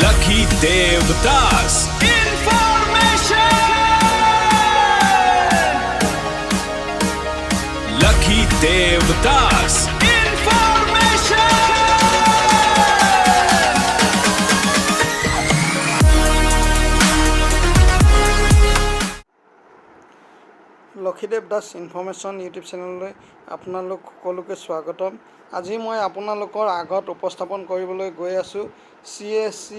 Lucky Devdas Information. Lucky Devdas Information. Lakshidev Das information YouTube চেনেললৈ আপোনালোক সকলোকে স্বাগতম। আজি মই আপোনালোকৰ আগত উপস্থাপন কৰিবলৈ গৈ আছোঁ CSC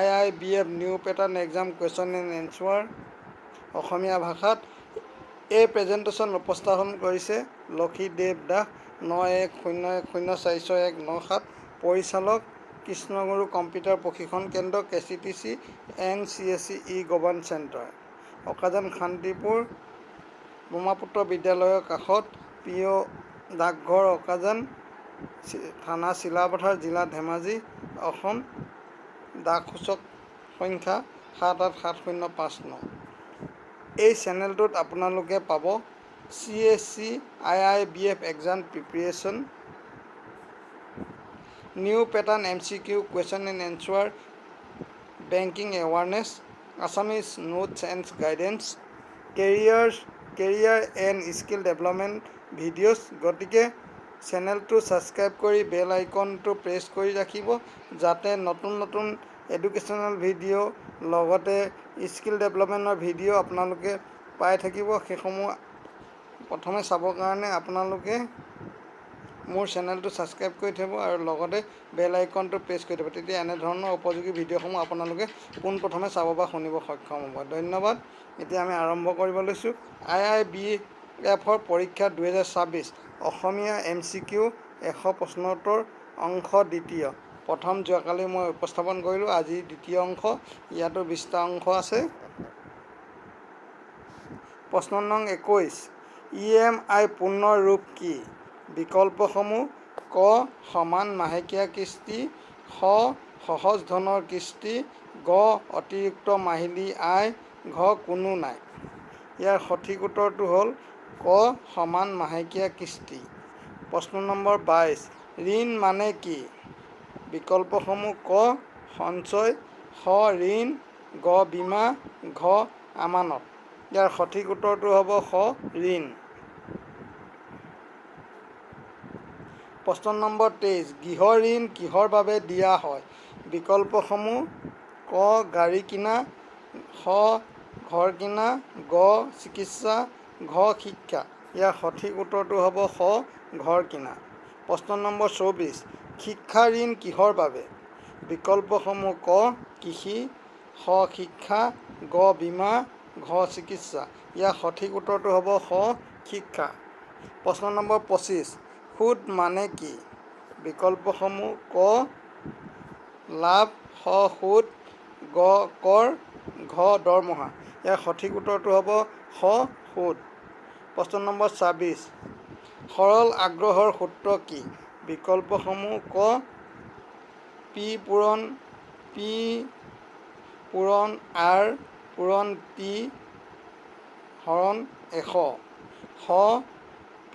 IIBF new pattern exam question and answer Asomiya ভাষাত। এই প্ৰেজেণ্টেশ্যন উপস্থাপন কৰিছে লক্ষীদেৱ দাস 9101046197 পৰিচালক কৃষ্ণগুৰু কম্পিউটাৰ প্ৰশিক্ষণ কেন্দ্ৰ KCTC and CSC E-Govern Center অকাজান Shantipur Brahmaputra বিদ্যালয়ৰ কাষত PO ডাকঘৰ অকাজান থানা চিলাপথাৰ জিলা ধেমাজি অসম ডাকসূচক সংখ্যা 787059। এই চেনেলটোত আপোনালোকে পাব CSC IIBF exam preparation, new pattern MCQ question and answer, banking awareness, Assamese notes and guidance, career and skill development videos. গতিকে চেনেলটো ছাবস্ক্ৰাইব কৰি বেল আইকনটো প্ৰেছ কৰি ৰাখিব, যাতে নতুন এডুকেশ্যনেল ভিডিঅ' লগতে স্কিল ডেভেলপমেণ্টৰ ভিডিঅ' আপোনালোকে পাই থাকিব। সেইসমূহ প্ৰথমে চাবৰ কাৰণে আপোনালোকে মোৰ চেনেলটো ছাবস্ক্ৰাইব কৰি থ'ব আৰু লগতে বেল আইকনটো প্ৰেছ কৰি থ'ব। তেতিয়া এনেধৰণৰ উপযোগী ভিডিঅ'সমূহ আপোনালোকে পোনপ্ৰথমে চাব বা শুনিব সক্ষম হ'ব। ধন্যবাদ। এতিয়া আমি আৰম্ভ কৰিব লৈছোঁ। IIBFৰ পৰীক্ষা 2026 অসমীয়া MCQ 100 প্ৰশ্নোত্তৰ অংশ দ্বিতীয়। প্ৰথম যোৱাকালি মই উপস্থাপন কৰিলোঁ, আজি দ্বিতীয় অংশ। ইয়াতো 20টা অংশ আছে। প্ৰশ্ন নং 21, EMI পূৰ্ণ ৰূপ কি? বিকল্পসমূহ: ক সমান মাহেকীয়া কিস্তি, খ সহজ ধনৰ কিস্তি, গ অতিৰিক্ত মাহিলী আয়, ঘ কোনো নাই। ইয়াৰ সঠিক উত্তৰটো হ'ল ক সমান মাহেকীয়া কিস্তি। প্ৰশ্ন নম্বৰ 22, ঋণ মানে কি? বিকল্পসমূহ: ক সঞ্চয়, খ ঋণ, গ বীমা, ঘ আমানত। ইয়াৰ সঠিক উত্তৰটো হ'ব খ ঋণ। প্ৰশ্ন নম্বৰ 23, গৃহ ঋণ কিহৰ বাবে দিয়া হয়? বিকল্পসমূহ: ক গাড়ী কিনা, খ ঘৰ কিনা, গ চিকিৎসা, ঘ শিক্ষা। ইয়াৰ সঠিক উত্তৰটো হ'ব খ ঘৰ কিনা। প্ৰশ্ন নম্বৰ 24, শিক্ষা ঋণ কিহৰ বাবে? বিকল্পসমূহ: ক কৃষি, খ শিক্ষা, গ বীমা, ঘ চিকিৎসা। ইয়াৰ সঠিক উত্তৰটো হ'ব খ শিক্ষা। প্ৰশ্ন নম্বৰ 25, সুদ মানে কি? বিকল্পসমূহ: ক লাভ, খ সুদ, গ কৰ, ঘ দৰমহা। ইয়াৰ সঠিক উত্তৰটো হ'ব খ সুদ। প্ৰশ্ন নম্বৰ 26, সৰল আগ্ৰহৰ সূত্ৰ কি? বিকল্পসমূহ: ক P পূৰণ R পূৰণ T হৰণ 100, খ P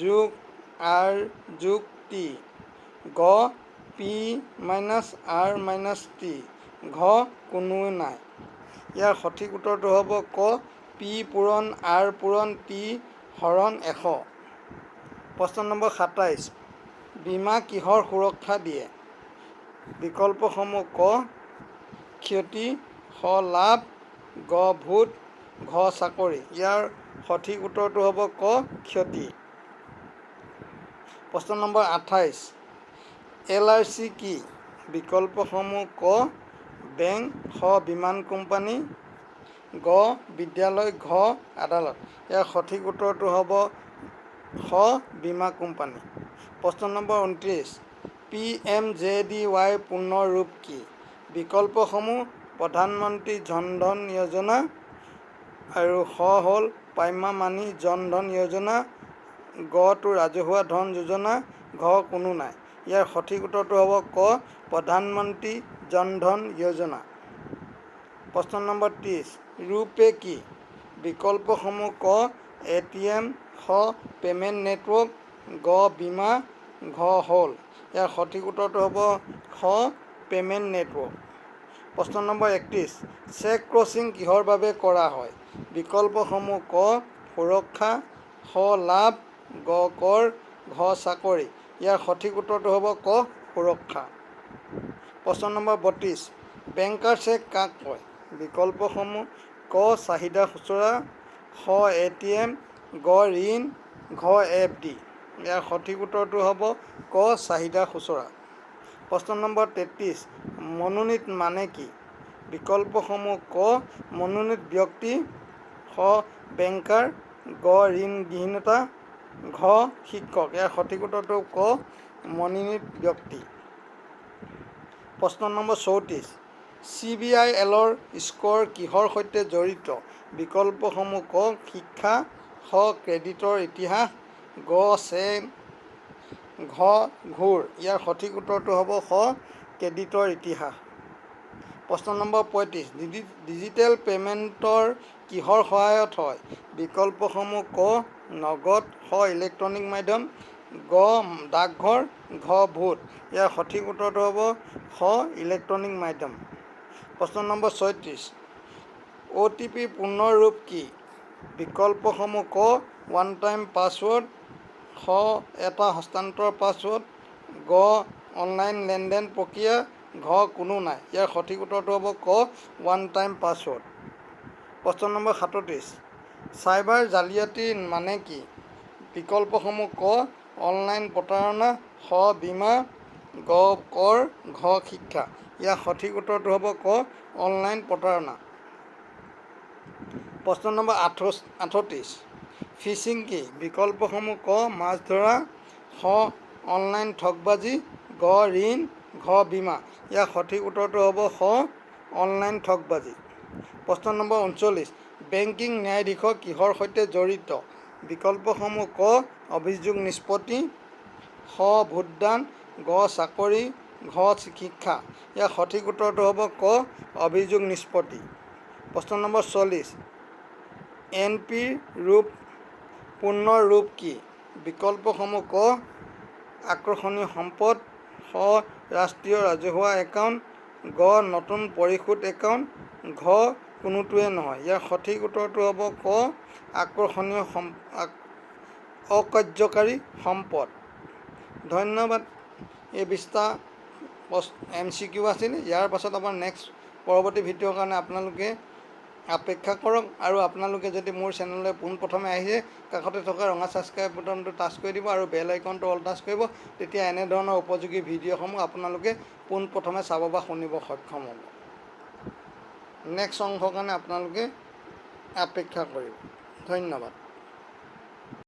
যোগ R যোগ T, গ P minus R minus T, ঘ কোনো নাই। ইয়াৰ সঠিক উত্তৰটো হ'ব ক P পূৰণ R পূৰণ T হৰণ 100। প্ৰশ্ন নম্বৰ 27, বীমা কিহৰ সুৰক্ষা দিয়ে? বিকল্পসমূহ: ক ক্ষতি, খ লাভ, গ ভূত, ঘ চাকৰি। ইয়াৰ সঠিক উত্তৰটো হ'ব ক ক্ষতি। প্ৰশ্ন নম্বৰ 28, LIC কি? বিকল্পসমূহ: ক বেংক, খ বিমান কোম্পানী, গ বিদ্যালয়, ঘ আদালত। ইয়াৰ সঠিক উত্তৰটো হ'ব খ বীমা কোম্পানী। প্ৰশ্ন নম্বৰ 29, PMJDY পূৰ্ণ ৰূপ কি? বিকল্পসমূহ: প্ৰধানমন্ত্ৰী জন ধন যোজনা আৰু খ হ'ল প্ৰাইমা মানি জন ধন যোজনা, গ টো ৰাজহুৱা ধন যোজনা, ঘ কোনো নাই। ইয়াৰ সঠিক উত্তৰটো হ'ব ক প্ৰধানমন্ত্ৰী জন ধন যোজনা। প্ৰশ্ন নম্বৰ 30, ৰুপে কি? বিকল্পসমূহ: ক ATM, খ পে'মেণ্ট নেটৱৰ্ক, গ বীমা, ঘ হ'ল। ইয়াৰ সঠিক উত্তৰটো হ'ব খ পে'মেণ্ট নেটৱৰ্ক। প্ৰশ্ন নম্বৰ 31, চেক ক্ৰচিং কিহৰ বাবে কৰা হয়? বিকল্পসমূহ ক সুৰক্ষা, খ লাভ, গ কৰ, ঘ চাকৰি। ইয়াৰ সঠিক উত্তৰটো হ'ব ক সুৰক্ষা। প্ৰশ্ন নম্বৰ 32, বেংকাৰ চেক কাক কয়? বিকল্পসমূহ ক চাহিদা খুচুৰা, খ ATM, গ ঋণ, ঘ FD। ইয়াৰ সঠিক উত্তৰটো হ'ব ক চাহিদা খুচুৰা। প্ৰশ্ন নম্বৰ 33, মনোনীত মানে কি? বিকল্পসমূহ ক মনোনীত ব্যক্তি, খ বেংকাৰ, গ ঋণগ্ৰহীতা, ঘ শিক্ষক। ইয়াৰ সঠিক উত্তৰটো ক মনোনীত ব্যক্তি। প্ৰশ্ন নম্বৰ 34, CBILৰ স্ক'ৰ কিহৰ সৈতে জড়িত? বিকল্পসমূহ ক শিক্ষা, খ ক্ৰেডিটৰ ইতিহাস, গ চেক, ঘ ঘূৰ। ইয়াৰ সঠিক উত্তৰটো হ'ব খ ক্ৰেডিটৰ ইতিহাস। প্ৰশ্ন নম্বৰ 35, ডিজিটেল পে'মেণ্টৰ কিহৰ সহায়ত হয়? বিকল্পসমূহ ক নগদ, খ ইলেক্ট্ৰনিক মাধ্যম, গ ডাকঘৰ, ঘ ভোট। ইয়াৰ সঠিক উত্তৰটো হ'ব খ ইলেক্ট্ৰনিক মাধ্যম। প্ৰশ্ন নম্বৰ 36, OTP পূৰ্ণ ৰূপ কি? বিকল্পসমূহ ক ওৱান টাইম পাছৱৰ্ড, খ এটা হস্তান্তৰ পাছৱৰ্ড, গ অনলাইন লেনদেন প্ৰক্ৰিয়া, ঘ কোনো নাই। ইয়াৰ সঠিক উত্তৰটো হ'ব ক ওৱান টাইম পাছৱৰ্ড। প্ৰশ্ন নম্বৰ 37, চাইবাৰ জালিয়াতি মানে কি? বিকল্পসমূহ ক অনলাইন প্ৰতাৰণা, খ বীমা, গ কৰ, ঘ শিক্ষা। ইয়াৰ সঠিক উত্তৰটো হ'ব ক অনলাইন প্ৰতাৰণা। প্ৰশ্ন নম্বৰ 38, ফিচিং কি? বিকল্পসমূহ ক মাছ ধৰা, খ অনলাইন ঠগবাজি, গ ঋণ, ঘ বীমা। ইয়াৰ সঠিক উত্তৰটো হ'ব খ অনলাইন ঠগবাজি। প্ৰশ্ন নম্বৰ 39, বেংকিং ন্যায়াধীশ কিহৰ সৈতে জড়িত? বিকল্পসমূহ ক অভিযোগ নিষ্পত্তি, খ ভোটদান, গ চাকৰি, ঘ শিক্ষা। ইয়াৰ সঠিক উত্তৰটো হ'ব ক অভিযোগ নিষ্পত্তি। প্ৰশ্ন নম্বৰ 40, NPৰ পূৰ্ণ ৰূপ কি? বিকল্পসমূহ ক আকৰ্ষণীয় সম্পদ, খ ৰাষ্ট্ৰীয় ৰাজহুৱা একাউণ্ট, গ নতুন পৰিশোধ একাউণ্ট, ঘ কোনোটোৱে নহয়। ইয়াৰ সঠিক উত্তৰটো হ'ব ক আকৰ্ষণীয় অকাৰ্যকাৰী সম্পদ। ধন্যবাদ। এই 20টা MCQ আছিল। ইয়াৰ পাছত আমাৰ পৰৱৰ্তী ভিডিঅ'ৰ কাৰণে আপোনালোকে অপেক্ষা কৰক। আৰু আপোনালোকে যদি মোৰ চেনেললৈ পোনপ্ৰথমে আহিছে, কাষতে থকা ৰঙা ছাবস্ক্ৰাইব বুটামটো টাচ কৰি দিব আৰু বেল আইকনটো অল টাচ কৰিব। তেতিয়া এনেধৰণৰ উপযোগী ভিডিঅ'সমূহ আপোনালোকে পোনপ্ৰথমে চাব বা শুনিব সক্ষম হ'ব। নেক্সট অংশৰ কাৰণে আপোনালোকে অপেক্ষা কৰিব। ধন্যবাদ।